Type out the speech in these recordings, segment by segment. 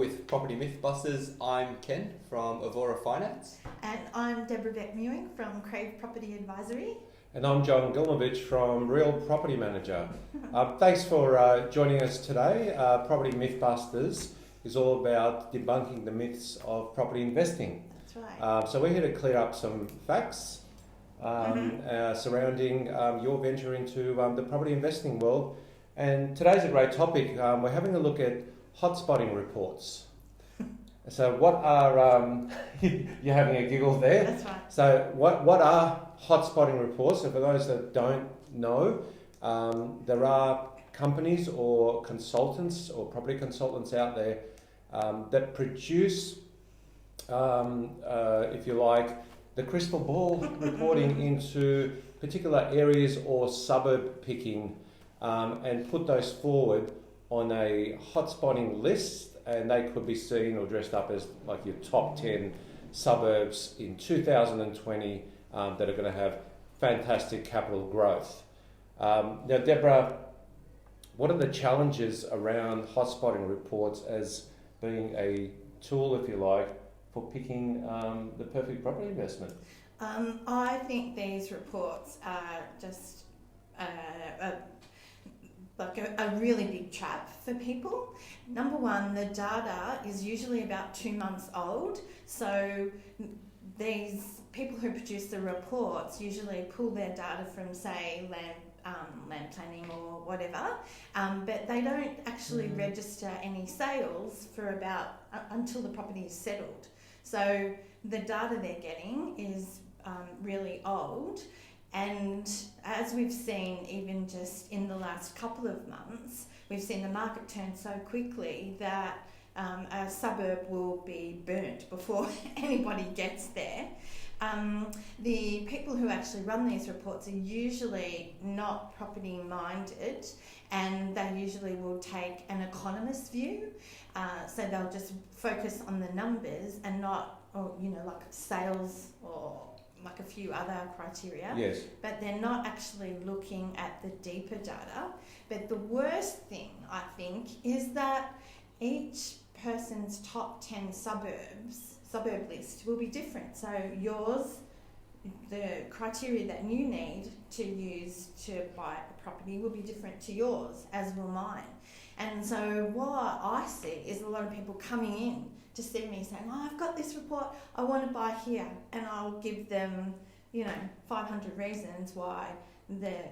with Property Mythbusters. I'm Ken from Avvora Finance. And I'm Debra Beck-Mewing from Crave Property Advisory. And I'm Gilmovich from Real Property Manager. Thanks for joining us today. Property Mythbusters is all about debunking the myths of property investing. That's right. So we're here to clear up some facts surrounding your venture into the property investing world. And today's a great topic. We're having a look at hotspotting reports. So what are, you're having a giggle there. That's right. So what are hotspotting reports? So for those that don't know, there are companies or consultants or property consultants out there that produce, if you like, the crystal ball reporting into particular areas or suburb picking and put those forward on a hotspotting list, and they could be seen or dressed up as like your top 10 suburbs in 2020 that are going to have fantastic capital growth. Now, Debra, what are the challenges around hotspotting reports as being a tool, if you like, for picking the perfect property investment? I think these reports are just a really big trap for people. Number one, the data is usually about 2 months old, so these people who produce the reports usually pull their data from, say, land planning or whatever, but they don't actually register any sales for about until the property is settled. So the data they're getting is really old. And as we've seen, even just in the last couple of months, we've seen the market turn so quickly that a suburb will be burnt before anybody gets there. The people who actually run these reports are usually not property minded, and they usually will take an economist view. So they'll just focus on the numbers and not, like sales or like a few other criteria. Yes. But they're not actually looking at the deeper data. But the worst thing, I think, is that each person's top 10 suburb list will be different. So yours, the criteria that you need to use to buy a property will be different to yours, as will mine. And so what I see is a lot of people coming in to see me saying, I've got this report, I want to buy here. And I'll give them, 500 reasons why the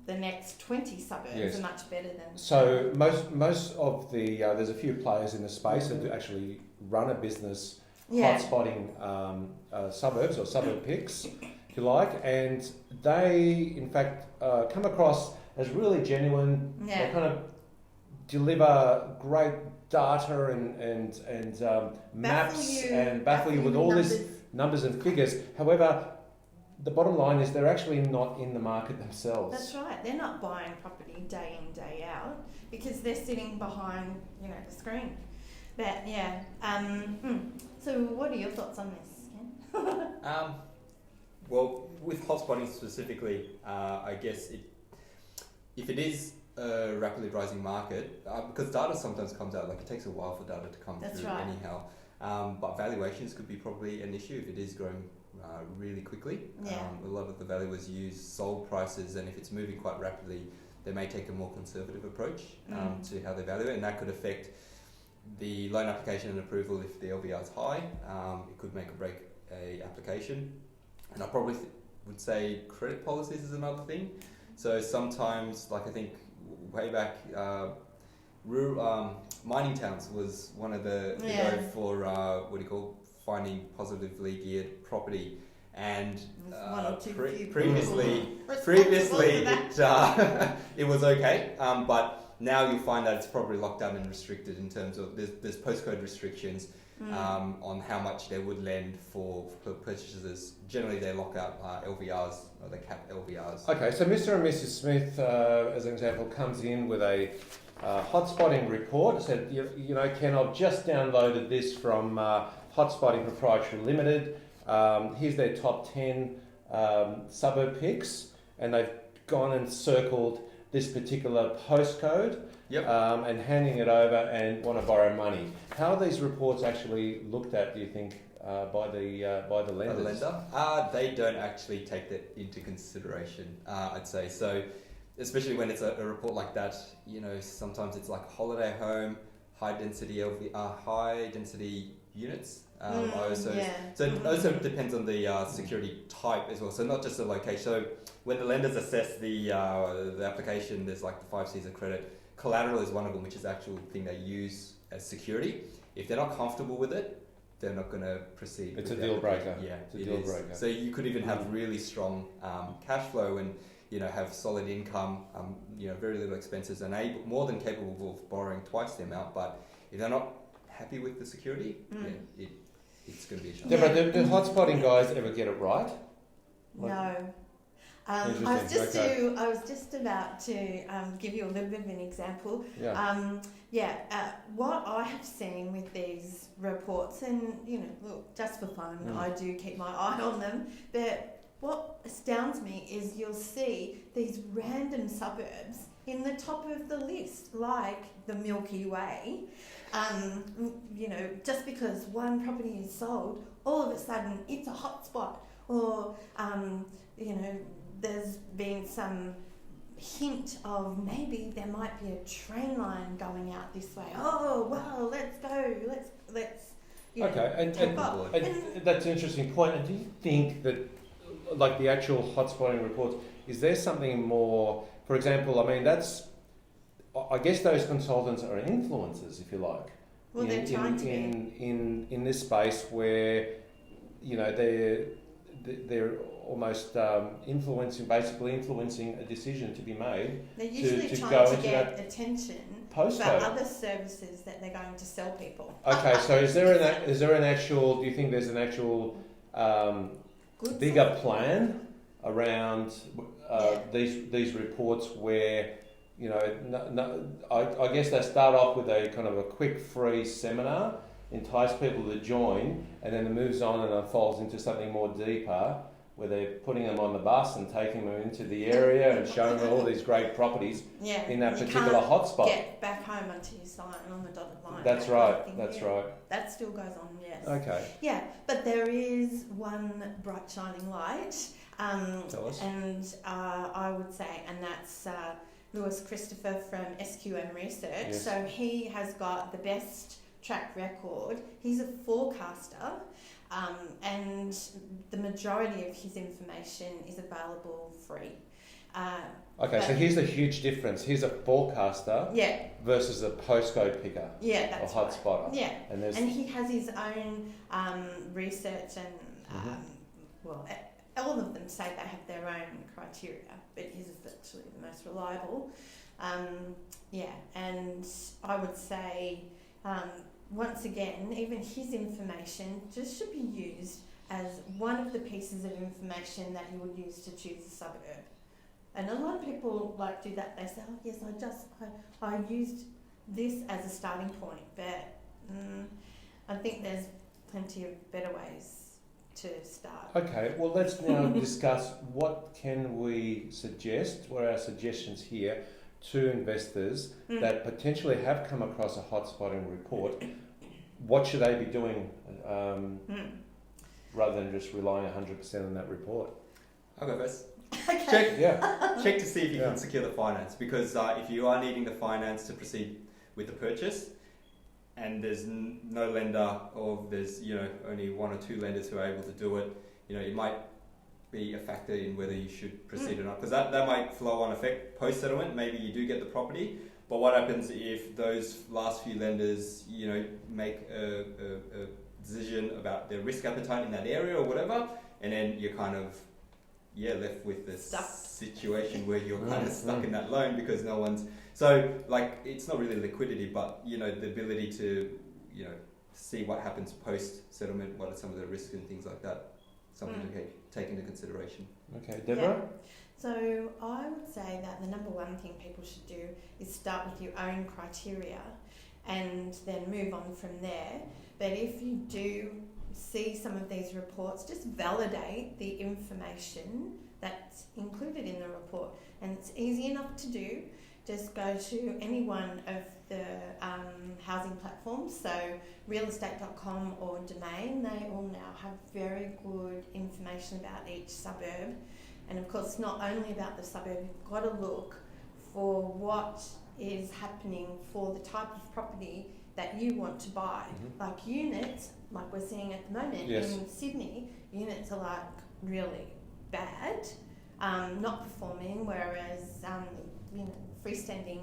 next 20 suburbs are much better than... So most of the, there's a few players in the space that actually run a business hotspotting suburbs or suburb picks, if you like, and they, in fact, come across as really genuine. They kind of deliver great data and maps and baffle you with all this numbers and figures. However, the bottom line is they're actually not in the market themselves. That's right. They're not buying property day in, day out because they're sitting behind, the screen. But so what are your thoughts on this, Ken? Well, with hotspotting specifically, I guess if it is a rapidly rising market, because data sometimes comes out, like it takes a while for data to come through anyhow, but valuations could be probably an issue if it is growing really quickly. A lot of the valuers use sold prices, and if it's moving quite rapidly, they may take a more conservative approach to how they value it, and that could affect the loan application and approval. If the LVR is high, it could make or break a application. And I probably would say credit policies is another thing. So sometimes, like I think way back, mining towns was one of the go for finding positively geared property. And previously it was okay, but now you'll find that it's probably locked down and restricted in terms of there's postcode restrictions on how much they would lend for purchasers. Generally, they lock out LVRs, or they cap LVRs. Okay, so Mr. and Mrs. Smith, as an example, comes in with a hotspotting report. Said, Ken, I've just downloaded this from Hotspotting Proprietary Limited. Here's their top 10 suburb picks, and they've gone and circled this particular postcode Yep. and handing it over and want to borrow money. How are these reports actually looked at, do you think, by the lenders? By the lender? They don't actually take that into consideration, I'd say. So, especially when it's a report like that, sometimes it's like holiday home, high density units. So it also depends on the security type as well. So not just the location. So when the lenders assess the application, there's like the 5 C's of credit. Collateral is one of them, which is the actual thing they use as security. If they're not comfortable with it, they're not going to proceed. It's a deal breaker. Yeah, it's a deal breaker. So you could even have really strong cash flow and have solid income, very little expenses, and more than capable of borrowing twice the amount. But if they're not happy with the security, it's going to be a challenge. Debra, do hotspotting guys ever get it right? No. I was just about to give you a little bit of an example. What I have seen with these reports, and look, just for fun, I do keep my eye on them. But what astounds me is you'll see these random suburbs in the top of the list, like the Milky Way. Just because one property is sold, all of a sudden it's a hotspot, or there's been some hint of maybe there might be a train line going out this way. Oh, well, let's go. Let's and that's an interesting point. And do you think that, like the actual hotspotting reports, is there something more? For example, I guess those consultants are influencers, if you like. Well, they're trying to be in this space where they're almost influencing a decision to be made. They're usually trying to get attention postcode for other services that they're going to sell people. Okay, so is there an actual? Do you think there's an actual bigger plan around these reports where? I guess they start off with a kind of a quick free seminar, entice people to join, and then it moves on and unfolds into something more deeper, where they're putting them on the bus and taking them into the area and showing them all these great properties in that particular hotspot. Get back home until you sign on the dotted line. That's right. That's right. That still goes on, yes. Okay. Yeah, but there is one bright shining light. Tell us. And I would say, and that's Lewis Christopher from SQM Research. Yes. So he has got the best track record. He's a forecaster, and the majority of his information is available free. So here's a huge difference. He's a forecaster versus a postcode picker that's or hotspotter. Right. Yeah, And he has his own research and, all of them say they have their own criteria, but his is actually the most reliable. And I would say, once again, even his information just should be used as one of the pieces of information that you would use to choose a suburb. And a lot of people do that. They say, oh yes, I used this as a starting point, but I think there's plenty of better ways to start. Okay, well let's now discuss what can we suggest, what are our suggestions here to investors that potentially have come across a hotspotting report. What should they be doing rather than just relying 100% on that report? I'll go first. Okay. Check to see if you can secure the finance, because if you are needing the finance to proceed with the purchase, and there's no lender, or there's only one or two lenders who are able to do it, it might be a factor in whether you should proceed or not, because that might flow on effect post settlement. Maybe you do get the property, but what happens if those last few lenders make a decision about their risk appetite in that area or whatever, and then you're kind of left with this situation where you're kind of stuck in that loan because no one's... So, it's not really liquidity, but, the ability to, see what happens post-settlement, what are some of the risks and things like that, something to take into consideration. Okay, Debra? So, I would say that the number one thing people should do is start with your own criteria and then move on from there. But if you do see some of these reports, just validate the information that's included in the report and it's easy enough to do. Just go to any one of the housing platforms, so realestate.com or Domain. They all now have very good information about each suburb. And of course, not only about the suburb, you've got to look for what is happening for the type of property that you want to buy. Like units, like we're seeing at the moment in Sydney, units are like really bad, not performing, whereas freestanding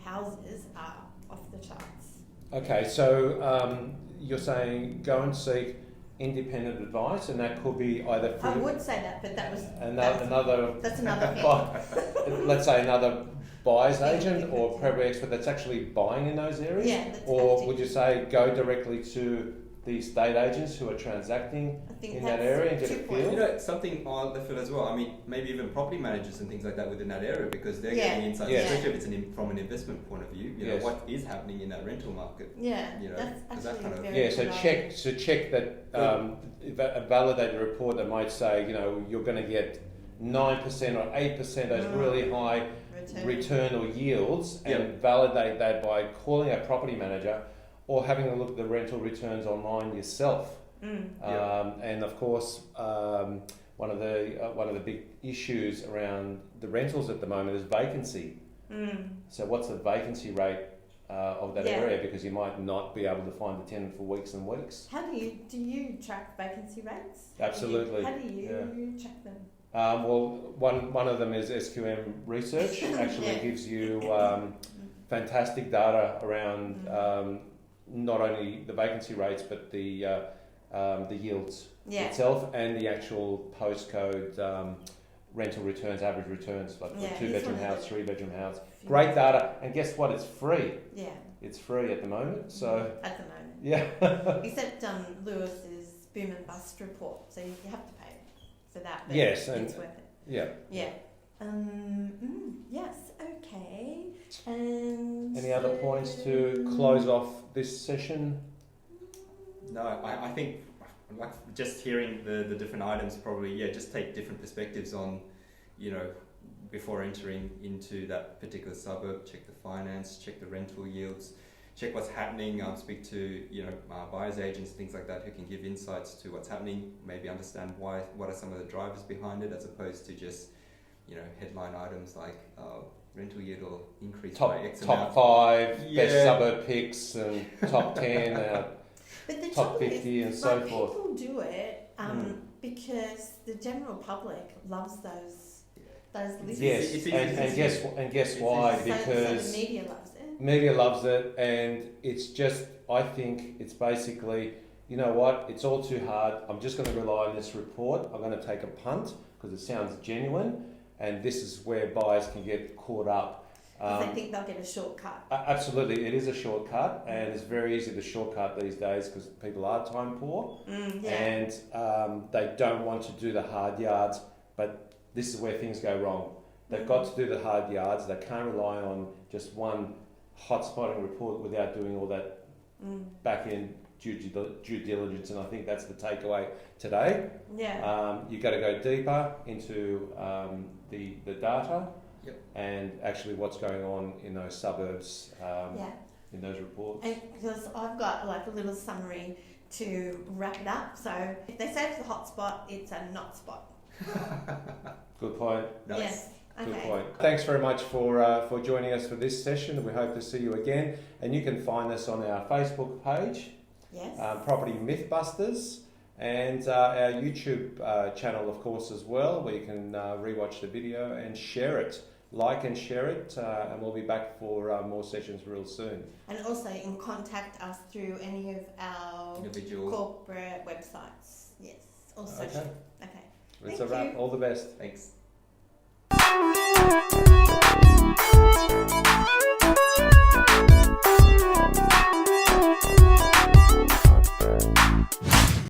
houses are off the charts. Okay, so you're saying go and seek independent advice, and that could be either I would say that, but that's another thing. Let's say another buyer's agent or property expert that's actually buying in those areas. Yeah, or would you say go directly to the estate agents who are transacting in that area and get a feel? Something on the field as well. I mean, maybe even property managers and things like that within that area, because they're getting insights, especially if it's from an investment point of view. You know, what is happening in that rental market? That's actually that kind of very So check that a validated report that might say you're going to get 9% or 8% those really high return or yields, and validate that by calling a property manager or having a look at the rental returns online yourself. And of course, one of the big issues around the rentals at the moment is vacancy. So what's the vacancy rate of that area? Because you might not be able to find the tenant for weeks and weeks. How do you track vacancy rates? Absolutely. How do you check them? Well, one of them is SQM Research. Actually gives you fantastic data around not only the vacancy rates but the yields itself and the actual postcode rental returns, average returns, like for a 2-bedroom house, 3-bedroom house. Great data, and guess what? It's free. Yeah. It's free at the moment. So at the moment. Yeah. Except Lewis's boom and bust report, so you have to pay for that. But yes, it's worth it. Yeah. Yeah. Yes. Okay. And any other points to close off this session? No, I think like just hearing the different items probably just take different perspectives on before entering into that particular suburb. Check the finance, check the rental yields, check what's happening. Speak to buyers agents, things like that, who can give insights to what's happening. Maybe understand what are some of the drivers behind it, as opposed to just headline items like rental yield will increase by X amount. Top 5 best suburb picks and top 10. But the top 50 and so forth. People do it because the general public loves those lists. Yes, and guess why? Because the media loves it. Media loves it, and it's just, I think it's basically, it's all too hard. I'm just going to rely on this report. I'm going to take a punt because it sounds genuine, and this is where buyers can get caught up. Because they think they'll get a shortcut. Absolutely, it is a shortcut, and it's very easy to shortcut these days because people are time poor, and they don't want to do the hard yards. But this is where things go wrong. They've got to do the hard yards. They can't rely on just one hotspotting report without doing all that back-end due diligence, and I think that's the takeaway today. You've got to go deeper into the data. And actually what's going on in those suburbs, in those reports. And because I've got like a little summary to wrap it up. So if they say it's a hot spot, it's a not spot. Good point. Nice. Yes. Okay. Good point. Thanks very much for joining us for this session. We hope to see you again. And you can find us on our Facebook page, Property Mythbusters, and our YouTube channel, of course, as well, where you can rewatch the video and share it. Like and share it, and we'll be back for more sessions real soon. And also, you can contact us through any of our individual corporate websites. Yes. Also. Okay. Okay. It's a wrap. All the best. Thanks.